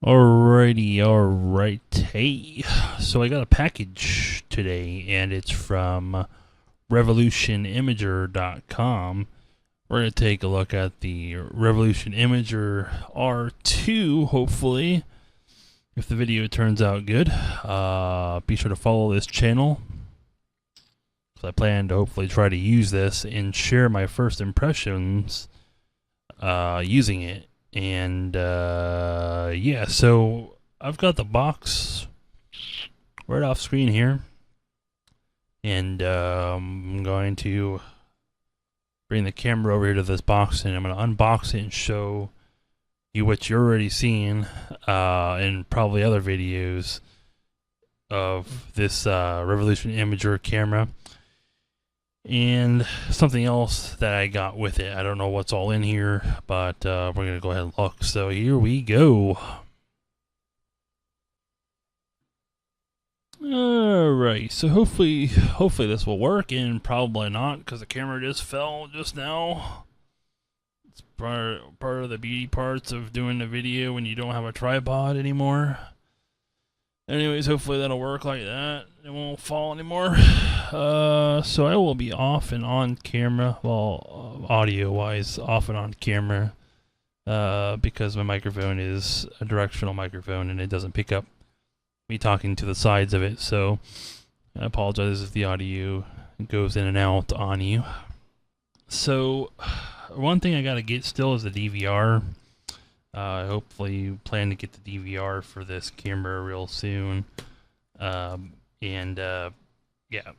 Alright. Hey, so I got a package today, and it's from revolutionimager.com. We're going to take a look at the Revolution Imager R2, hopefully, if the video turns out good. Be sure to follow this channel, because I plan to hopefully try to use this and share my first impressions using it. And yeah, so I've got the box right off screen here, and I'm going to bring the camera over here to this box, and I'm going to unbox it and show you what you're already seeing in probably other videos of this Revolution Imager camera. And something else that I got with it. I don't know what's all in here, but we're going to go ahead and look. So here we go. Alright, so hopefully this will work, and probably not, because the camera just fell just now. It's part of the beauty parts of doing the video when you don't have a tripod anymore. Anyways, hopefully that'll work like that. It won't fall anymore. So I will be off and on camera, well, audio-wise, off and on camera, because my microphone is a directional microphone and it doesn't pick up me talking to the sides of it. So I apologize if the audio goes in and out on you. So one thing I gotta get still is the DVR. Hopefully plan to get the DVR for this camera real soon. Yeah,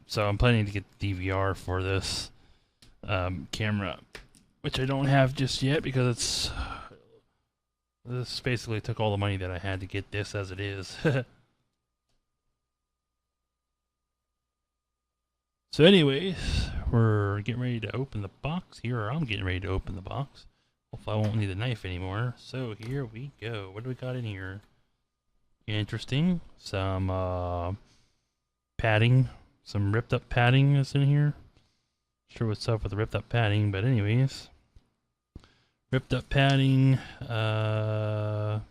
so I'm planning to get the DVR for this camera, which I don't have just yet because this basically took all the money that I had to get this as it is. So anyways, we're getting ready to open the box here, or I'm getting ready to open the box. Hopefully I won't need a knife anymore. So here we go. What do we got in here? Interesting. Some padding. Some ripped up padding is in here. Not sure what's up with the ripped up padding, but anyways. Ripped up padding. Oh,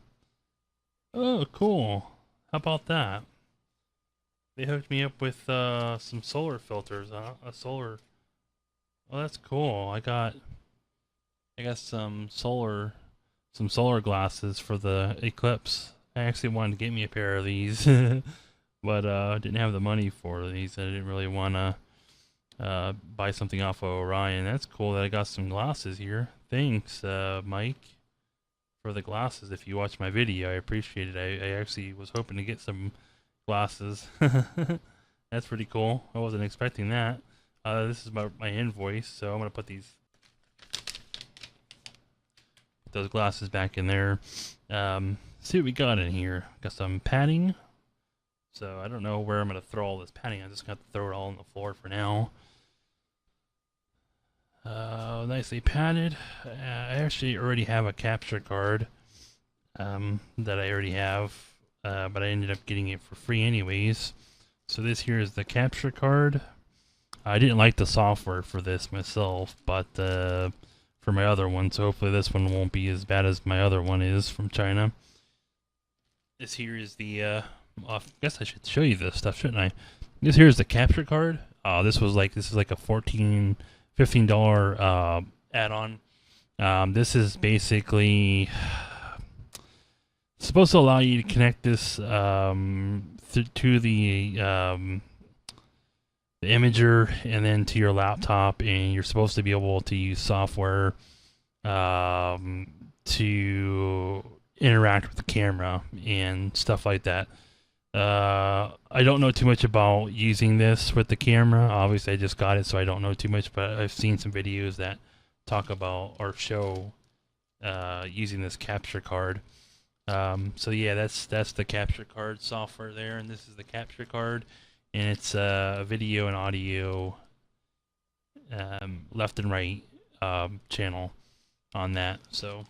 cool. How about that? They hooked me up with some solar filters. A solar. Oh, that's cool. I got some solar glasses for the eclipse. I actually wanted to get me a pair of these, but didn't have the money for these. I didn't really want to buy something off of Orion. That's cool that I got some glasses here. Thanks, Mike, for the glasses. If you watch my video, I appreciate it. I actually was hoping to get some glasses. That's pretty cool. I wasn't expecting that. This is my invoice, so I'm gonna put those glasses back in there. See what we got in here. Got some padding. So I don't know where I'm gonna throw all this padding. I just got to throw it all on the floor for now. Nicely padded. I actually already have a capture card that I already have, but I ended up getting it for free anyways. So this here is the capture card. I didn't like the software for this myself, but for my other one, so hopefully this one won't be as bad as my other one is from China. This here is the I guess I should show you this stuff, shouldn't I? This here is the capture card. This is like a $15 add-on. This is basically supposed to allow you to connect this to the imager and then to your laptop, and you're supposed to be able to use software to interact with the camera and stuff like that. I don't know too much about using this with the camera. Obviously I just got it, so I don't know too much, but I've seen some videos that talk about or show using this capture card. So yeah, that's the capture card software there, and this is the capture card, and it's a video and audio left and right channel on that. So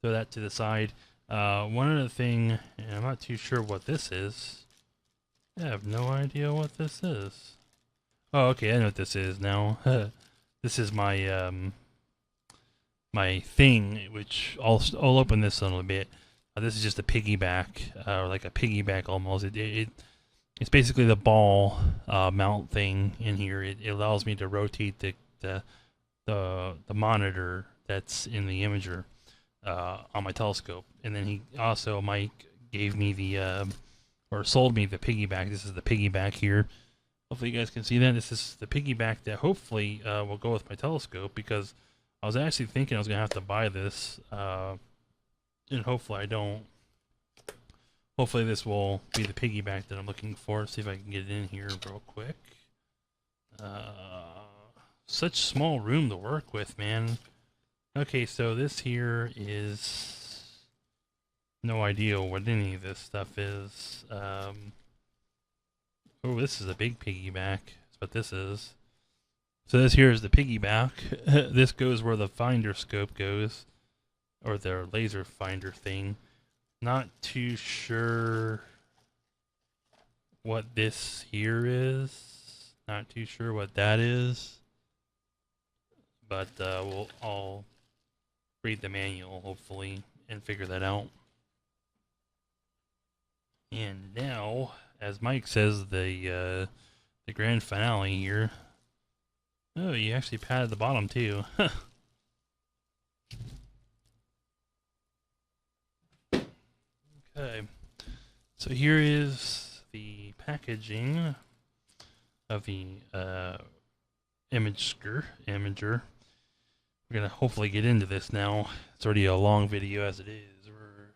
throw that to the side. One other thing, and I'm not too sure what this is. I have no idea what this is. Oh, okay, I know what this is now. This is my my thing, which I'll open this in a little bit. This is just a piggyback, or like a piggyback almost. It's basically the ball mount thing in here. It allows me to rotate the monitor that's in the imager on my telescope. And then Mike gave me or sold me the piggyback. This is the piggyback here. Hopefully you guys can see that. This is the piggyback that hopefully will go with my telescope, because I was actually thinking I was going to have to buy this, and hopefully I don't. Hopefully this will be the piggyback that I'm looking for. See if I can get it in here real quick. Such small room to work with, man. Okay, so this here is no idea what any of this stuff is. Oh, this is a big piggyback. That's what this is. So this here is the piggyback. This goes where the finder scope goes, or the laser finder thing. Not too sure what this here is. Not too sure what that is. But I'll read the manual hopefully and figure that out. And now, as Mike says, the grand finale here. Oh, you actually padded the bottom too. Okay, so here is the packaging of the imager. We're gonna hopefully get into this now. It's already a long video as it is. We're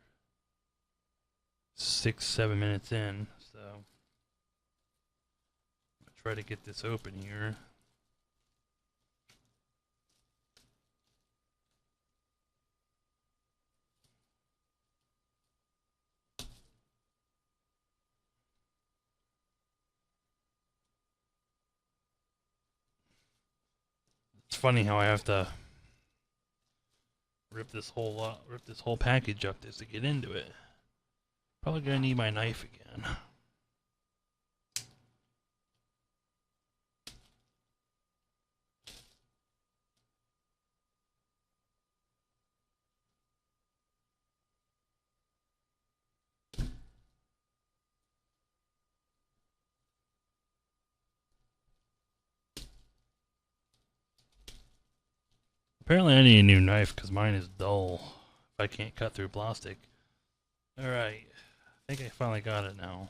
6-7 minutes in, so I'll try to get this open here. It's funny how I have to rip this whole package up just to get into it. Probably gonna need my knife again. Apparently I need a new knife because mine is dull. If I can't cut through plastic. Alright. I think I finally got it now.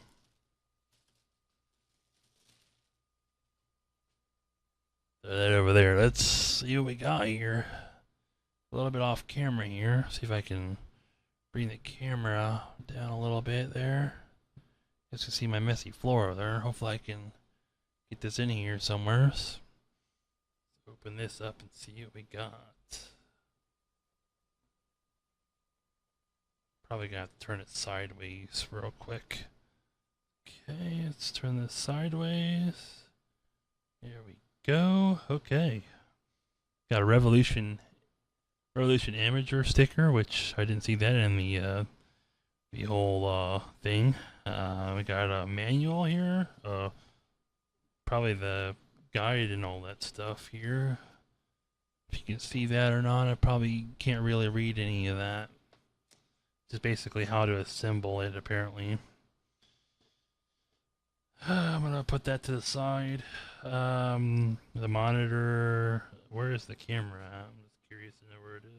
Throw that over there. Let's see what we got here. A little bit off camera here. See if I can bring the camera down a little bit there. You can see my messy floor over there. Hopefully I can get this in here somewhere. Open this up and see what we got. Probably gonna have to turn it sideways real quick. Okay, let's turn this sideways. There we go. Okay. Got a Revolution Imager sticker, which I didn't see that in the whole thing. We got a manual here. Probably the guide and all that stuff here. If you can see that or not, I probably can't really read any of that. Just basically how to assemble it, apparently. I'm gonna put that to the side. The monitor. Where is the camera at? I'm just curious to know where it is.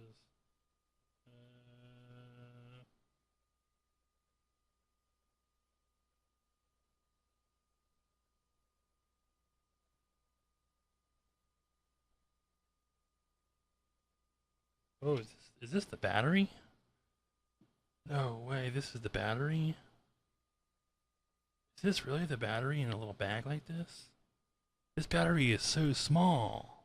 Oh, is this the battery? No way, this is the battery? Is this really the battery in a little bag like this? This battery is so small.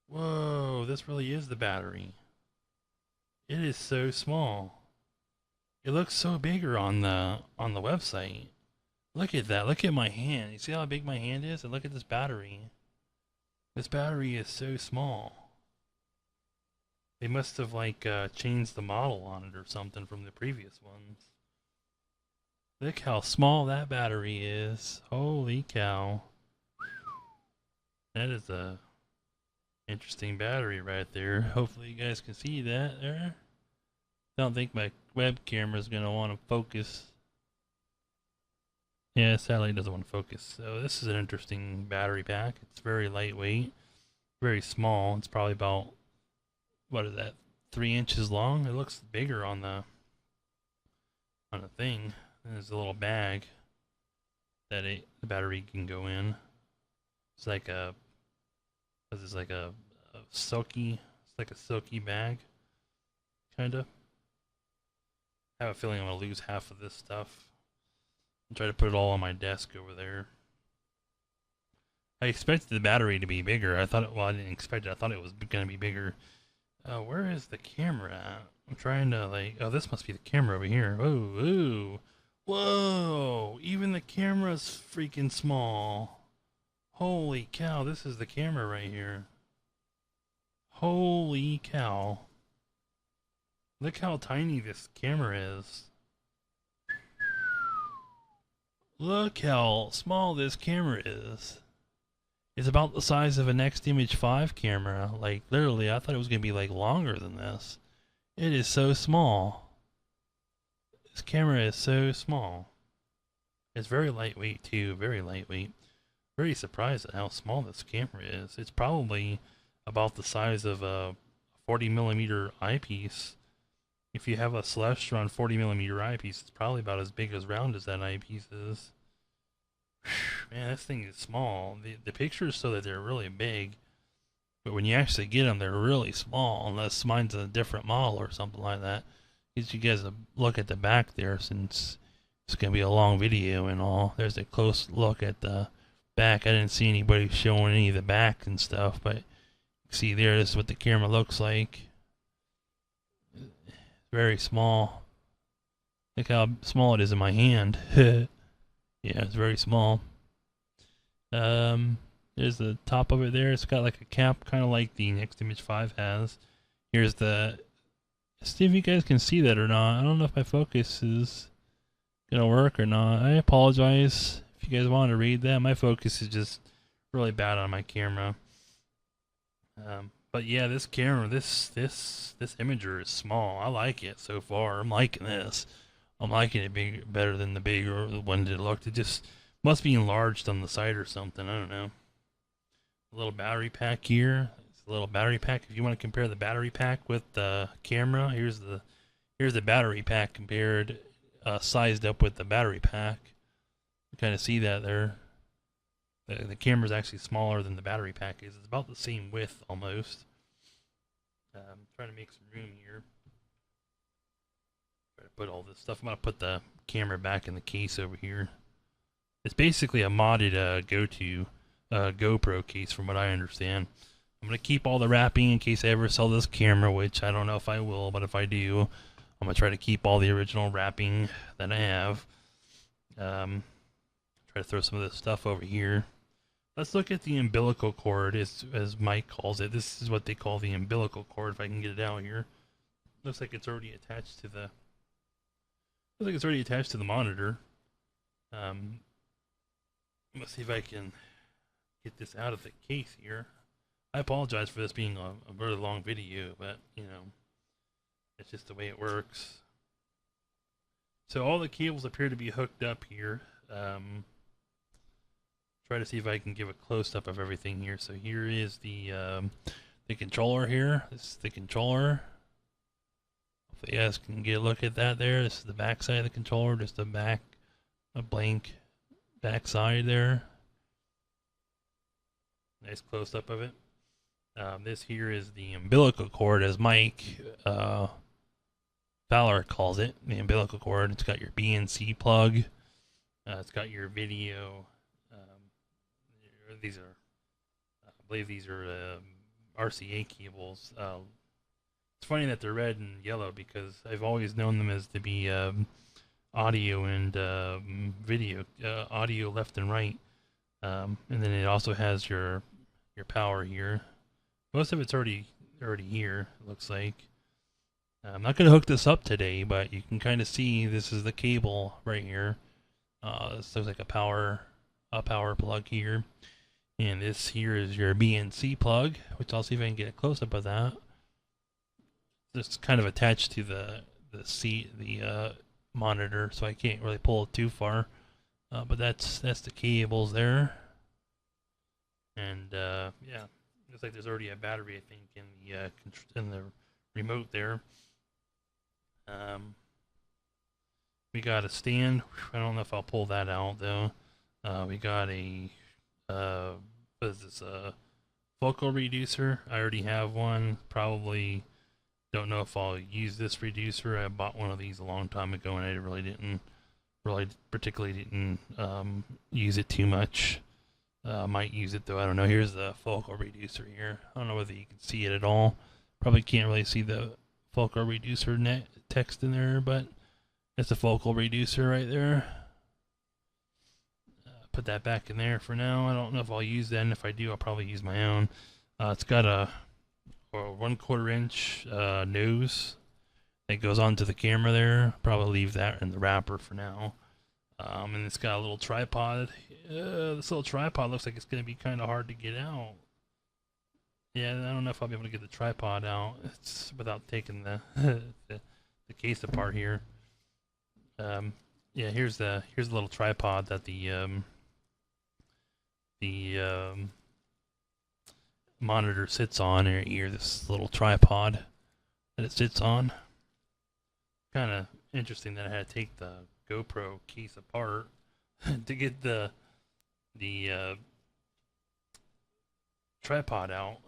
Whoa, this really is the battery. It is so small. It looks so bigger on the website. Look at that. Look at my hand. You see how big my hand is? And look at this battery. This battery is so small. They must have like changed the model on it or something from the previous ones. Look how small that battery is. Holy cow. That is a Interesting battery right there. Hopefully you guys can see that there. Don't think my web camera is going to want to focus. Yeah, satellite doesn't want to focus. So this is an interesting battery pack. It's very lightweight, very small. It's probably about, what is that, 3 inches long? It looks bigger on the thing. There's a little bag that the battery can go in. It's like a, this is like a silky, it's like a silky bag, kinda. I have a feeling I'm gonna lose half of this stuff. I'll try to put it all on my desk over there. I expected the battery to be bigger. I thought it, well, I didn't expect it. I thought it was gonna be bigger. Where is the camera at? I'm trying to like, oh, this must be the camera over here. Whoa, whoa, even the camera's freaking small. Holy cow, this is the camera right here. Holy cow. Look how tiny this camera is. Look how small this camera is. It's about the size of a Next Image 5 camera. Like, literally, I thought it was going to be, like, longer than this. It is so small. This camera is so small. It's very lightweight, too. Very lightweight. Very surprised at how small this camera is. It's probably about the size of a 40mm eyepiece. If you have a Celestron 40mm eyepiece, it's probably about as big as round as that eyepiece is. Man, this thing is small. The pictures show that they're really big, but when you actually get them, they're really small, unless mine's a different model or something like that. Gives you guys a look at the back there, since it's going to be a long video and all. There's a close look at the back. I didn't see anybody showing any of the back and stuff, but see there, this is what the camera looks like. Very small. Look how small it is in my hand. Yeah, it's very small. There's the top of it there. It's got like a cap, kind of like the Next Image 5 has. Here's the, see if you guys can see that or not. I don't know if my focus is gonna work or not. I apologize if you guys want to read that. My focus is just really bad on my camera. But yeah, this camera, this imager is small. I like it so far. I'm liking this. I'm liking it better than the bigger one that it looked. It just must be enlarged on the side or something. I don't know. A little battery pack here. It's a little battery pack. If you want to compare the battery pack with the camera, here's the battery pack compared, sized up with the battery pack. You kind of see that there. The camera's actually smaller than the battery pack is. It's about the same width almost. Trying to make some room here. Try to put all this stuff. I'm gonna put the camera back in the case over here. It's basically a modded GoPro case, from what I understand. I'm gonna keep all the wrapping in case I ever sell this camera, which I don't know if I will, but if I do, I'm gonna try to keep all the original wrapping that I have. Try to throw some of this stuff over here. Let's look at the umbilical cord, as Mike calls it. This is what they call the umbilical cord, if I can get it out here. Looks like it's already attached to the monitor. Let's see if I can get this out of the case here. I apologize for this being a really long video, but you know, it's just the way it works. So all the cables appear to be hooked up here. Try to see if I can give a close-up of everything here. So here is the controller here. This is the controller. Hopefully you guys can get a look at that there. This is the back side of the controller, just a blank back side there. Nice close-up of it. This here is the umbilical cord, as Mike Fowler calls it, the umbilical cord. It's got your BNC plug. It's got your video. These are, I believe these are RCA cables. It's funny that they're red and yellow because I've always known them as to be audio and video, audio left and right. And then it also has your power here. Most of it's already here, it looks like. I'm not going to hook this up today, but you can kind of see this is the cable right here. This looks like a power plug here. And this here is your BNC plug, which I'll see if I can get a close up of that. It's kind of attached to the monitor, so I can't really pull it too far. But that's the cables there. And yeah, looks like there's already a battery, I think, in the remote there. We got a stand. I don't know if I'll pull that out though. We got a what is this? Focal reducer. I already have one. Probably don't know if I'll use this reducer. I bought one of these a long time ago, and I didn't use it too much. Might use it though. I don't know. Here's the focal reducer here. I don't know whether you can see it at all. Probably can't really see the focal reducer text in there, but it's a focal reducer right there. Put that back in there for now. I don't know if I'll use that, and if I do, I'll probably use my own. It's got a 1/4 inch nose that goes onto the camera there. Probably leave that in the wrapper for now. And it's got a little tripod. This little tripod looks like it's going to be kind of hard to get out. Yeah, I don't know if I'll be able to get the tripod out. It's without taking the the case apart here. Yeah, here's the little tripod that the monitor sits on here. This little tripod that it sits on. Kind of interesting that I had to take the GoPro case apart to get the tripod out.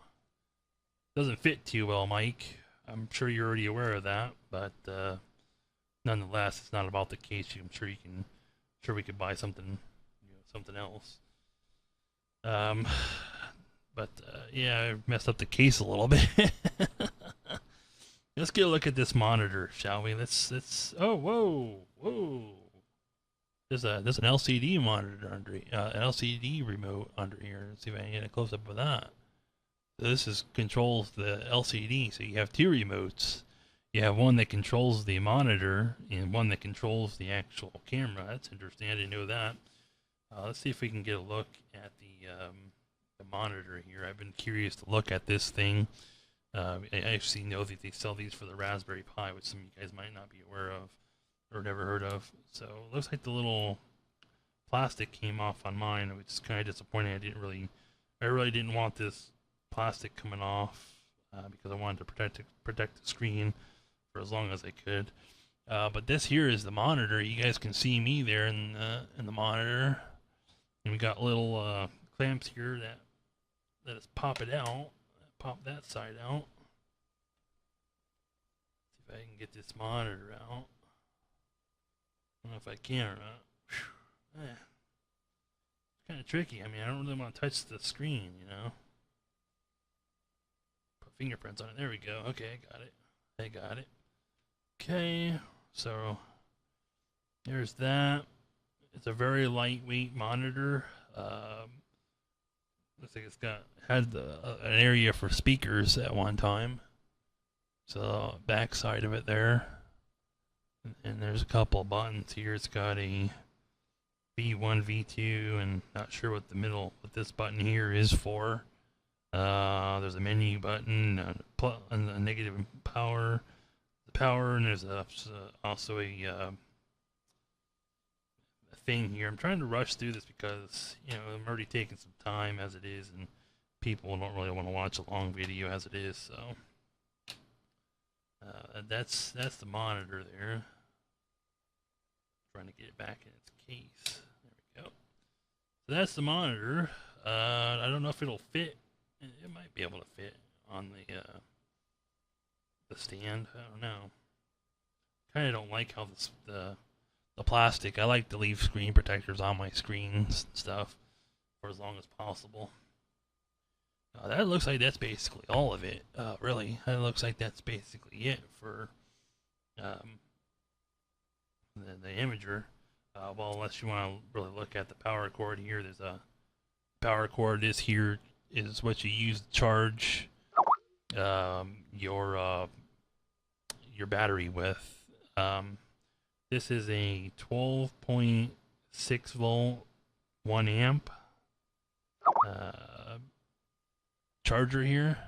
Doesn't fit too well, Mike. I'm sure you're already aware of that, but nonetheless, it's not about the case. I'm sure we could buy something, something else. But yeah, I messed up the case a little bit. Let's get a look at this monitor, shall we? Let's. Oh, whoa. There's an LCD monitor under an LCD remote under here. Let's see if I can get a close up of that. So this controls the LCD. So you have two remotes. You have one that controls the monitor and one that controls the actual camera. That's interesting. I didn't know that. Let's see if we can get a look at the monitor here. I've been curious to look at this thing. I actually know that they sell these for the Raspberry Pi, which some of you guys might not be aware of or never heard of. So it looks like the little plastic came off on mine, which is kind of disappointing. I really didn't want this plastic coming off because I wanted to protect the screen for as long as I could. But this here is the monitor. You guys can see me there in the monitor, and we got little clamps here that is pop it out. Pop that side out. See if I can get this monitor out. I don't know if I can or not. It's kind of tricky. I mean, I don't really want to touch the screen, Put fingerprints on it. There we go. Okay, I got it. Okay, so there's that. It's a very lightweight monitor. Looks like it's had an area for speakers at one time. So back side of it there, and there's a couple of buttons here. It's got a V1, V2, and not sure what this button here is for. There's a menu button, a negative power, and there's also a thing here. I'm trying to rush through this because I'm already taking some time as it is, and people don't really want to watch a long video as it is. So that's the monitor there. Trying to get it back in its case. There we go. So that's the monitor. I don't know if it'll fit. It might be able to fit on the stand. I don't know. Kind of don't like how the plastic. I like to leave screen protectors on my screens and stuff for as long as possible. That looks like that's basically all of it. Really, that looks like that's basically it for the imager. Well, unless you want to really look at the power cord here, there's a power cord. This here is what you use to charge your battery with. This is a 12.6 volt 1 amp. charger here,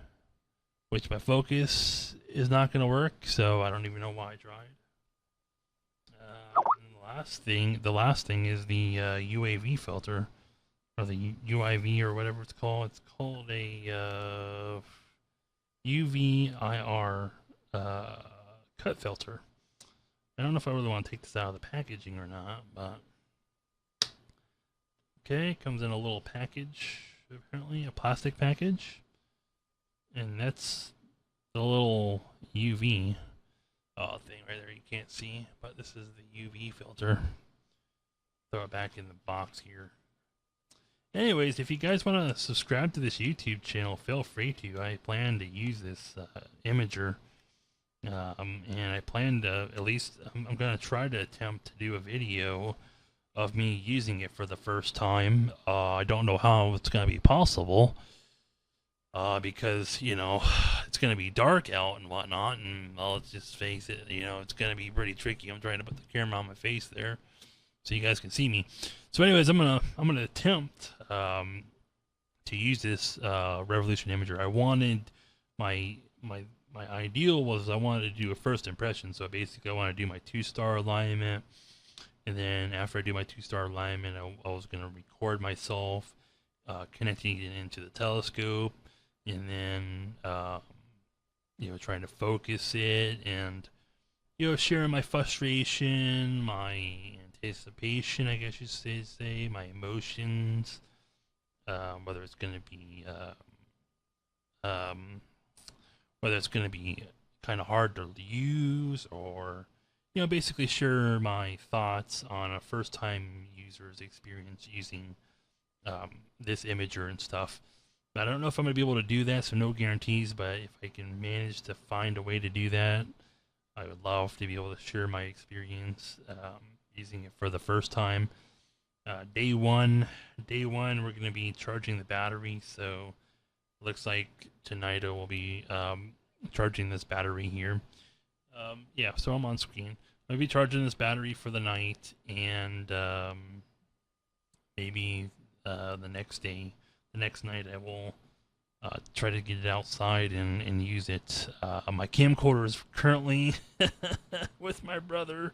which my focus is not going to work, so I don't even know why I tried. The last thing is the UAV filter, or the UIV, or whatever it's called. It's called a UVIR cut filter. I don't know if I really want to take this out of the packaging or not, but okay, comes in a little package, apparently a plastic package, and that's the little UV thing right there. You can't see, but this is the UV filter. Throw it back in the box here. Anyways, if you guys want to subscribe to this YouTube channel, feel free to. I plan to use this imager, and I plan to at least, I'm going to try to attempt to do a video of me using it for the first time. I don't know how it's going to be possible, because, you know, it's going to be dark out and whatnot, and I'll just face it, you know, it's going to be pretty tricky. I'm trying to put the camera on my face there so you guys can see me. So anyways, I'm gonna attempt to use this Revolution Imager. I wanted my ideal was I wanted to do a first impression. So basically I want to do my 2-star alignment, and then after I do my 2-star alignment, I was gonna record myself connecting it into the telescope, and then you know, trying to focus it, and you know, sharing my frustration, my anticipation, I guess you should say, my emotions, whether it's going to be kind of hard to use, or you know, basically share my thoughts on a first-time user's experience using this imager and stuff. I don't know if I'm going to be able to do that, so no guarantees, but if I can manage to find a way to do that, I would love to be able to share my experience using it for the first time. Day one, we're going to be charging the battery, so it looks like tonight I will be charging this battery here. Yeah, so I'm on screen. I'll be charging this battery for the night, and maybe the next night I will try to get it outside and use it. My camcorder is currently with my brother,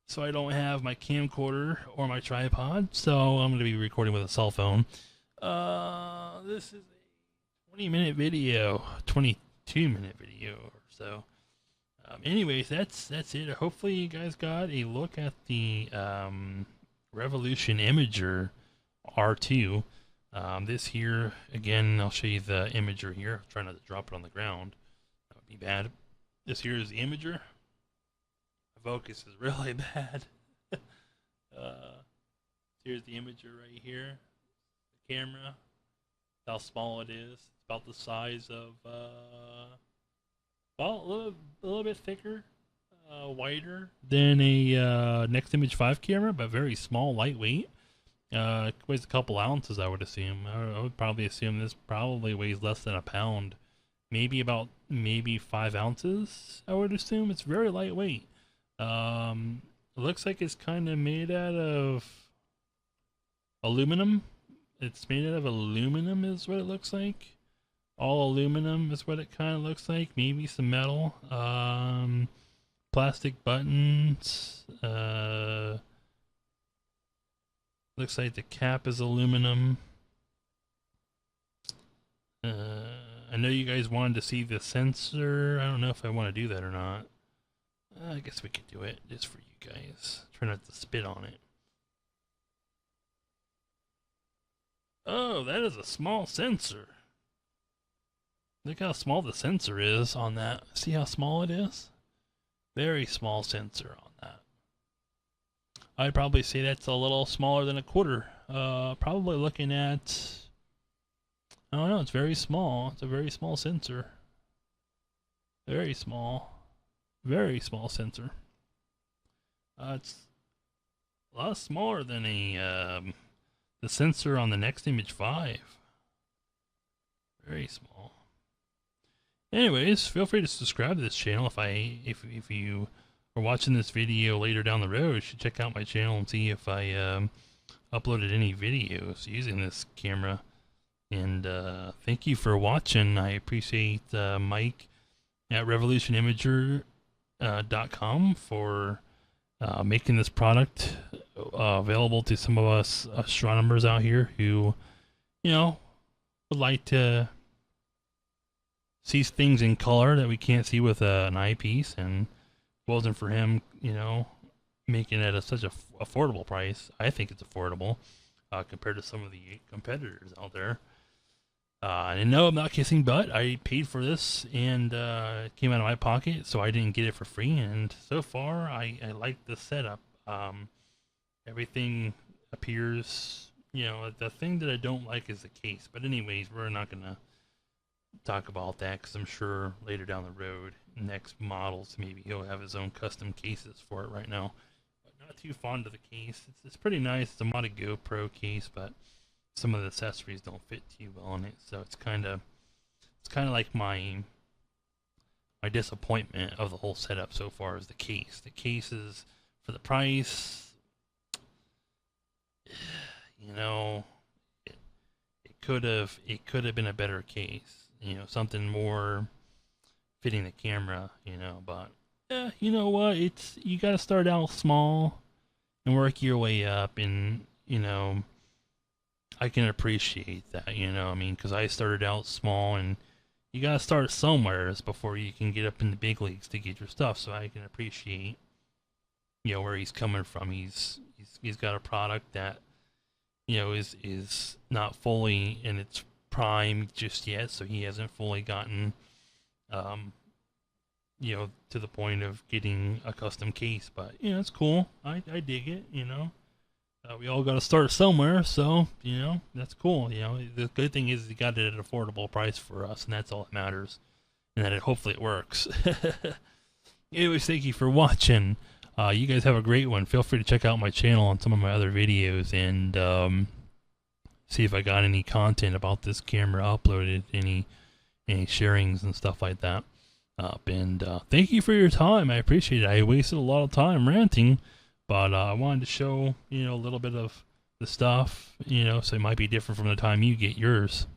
so I don't have my camcorder or my tripod, so I'm going to be recording with a cell phone. This is a 20-minute video, 22-minute video or so. Anyways, that's it. Hopefully you guys got a look at the Revolution Imager R2. This here, again, I'll show you the imager here. I'll try not to drop it on the ground. That would be bad. This here is the imager. My focus is really bad. Here's the imager right here. The camera. How small it is. It's about the size of, well, a little bit thicker, wider than a Next Image 5 camera, but very small, lightweight. Weighs a couple ounces, I would assume. I would probably assume this probably weighs less than a pound. Maybe 5 ounces, I would assume. It's very lightweight. It looks like it's kind of made out of aluminum. It's made out of aluminum is what it looks like. All aluminum is what it kind of looks like. Maybe some metal. Plastic buttons. Looks like the cap is aluminum. I know you guys wanted to see the sensor. I don't know if I want to do that or not. I guess we could do it just for you guys. Try not to spit on it. Oh, that is a small sensor. Look how small the sensor is on that. See how small it is? Very small sensor on that. I'd probably say that's a little smaller than a quarter. Probably looking at, I don't know, it's very small. It's a very small sensor. Very small. Very small sensor. It's a lot smaller than the sensor on the Next Image 5. Very small. Anyways, feel free to subscribe to this channel. If you are watching this video later down the road, you should check out my channel and see if I uploaded any videos using this camera. And thank you for watching. I appreciate Mike at revolutionimager.com for making this product available to some of us astronomers out here who, would like to see things in color that we can't see with an eyepiece. And if it wasn't for him, making it at such a affordable price, I think it's affordable compared to some of the competitors out there. And no, I'm not kissing butt. I paid for this, and it came out of my pocket, so I didn't get it for free. And so far, I like the setup. Everything appears, the thing that I don't like is the case. But anyways, we're not going to talk about that because I'm sure later down the road, next models, maybe he'll have his own custom cases for it. Right now, but not too fond of the case. It's pretty nice. It's a modded GoPro case, but some of the accessories don't fit too well on it, so it's kind of like my disappointment of the whole setup so far is the case. The cases for the price, it could have been a better case, something more fitting the camera, but you know what? You got to start out small and work your way up, and I can appreciate that, because I started out small, and you gotta start somewhere before you can get up in the big leagues to get your stuff. So I can appreciate, where he's coming from. He's got a product that, is not fully in its prime just yet, so he hasn't fully gotten, to the point of getting a custom case. But it's cool. I dig it. We all got to start somewhere, so, that's cool. The good thing is he got it at an affordable price for us, and that's all that matters. And that hopefully it works. Anyways, thank you for watching. You guys have a great one. Feel free to check out my channel and some of my other videos, and see if I got any content about this camera uploaded, any sharings and stuff like that. And thank you for your time. I appreciate it. I wasted a lot of time ranting. But I wanted to show, a little bit of the stuff, so it might be different from the time you get yours.